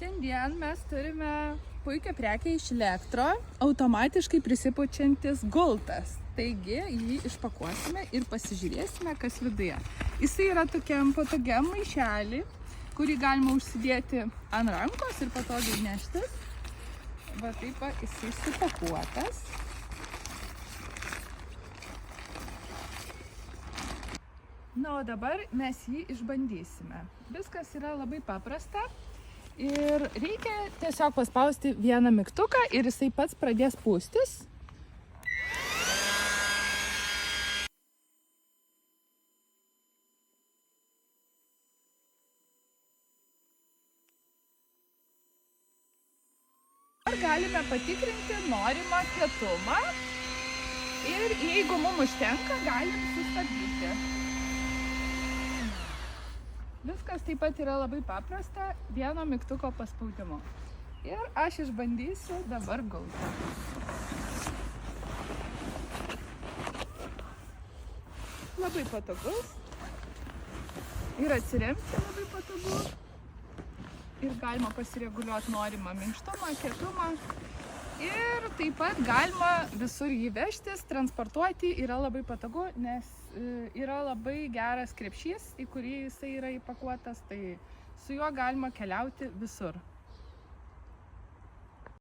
Šiandien mes turime puikią prekę iš Elektro, automatiškai prisipučiantis gultas. Taigi jį išpakuosime ir pasižiūrėsime, kas viduje. Jisai yra tokiam patogiam maišelį, kurį galima užsidėti ant rankos ir patogiai neštis. Va taip va, jisai supakuotas. Na, o dabar mes jį išbandysime. Viskas yra labai paprasta. Ir reikia tiesiog paspausti vieną mygtuką ir jisai pats pradės pūstis. Ar galime patikrinti norimą kietumą ir jeigu mums užtenka, galim sustabdyti. Viskas taip pat yra labai paprasta, vieno mygtuko paspaudimu. Ir aš išbandysiu dabar gultą. Labai patogus. Ir atsiremti labai patogu. Ir galima pasireguliuoti norimą minkštumą, kietumą. Ir taip pat galima visur jį vežtis, transportuoti, yra labai patogu, nes yra labai geras krepšys, į kurį jisai yra įpakuotas, tai su juo galima keliauti visur.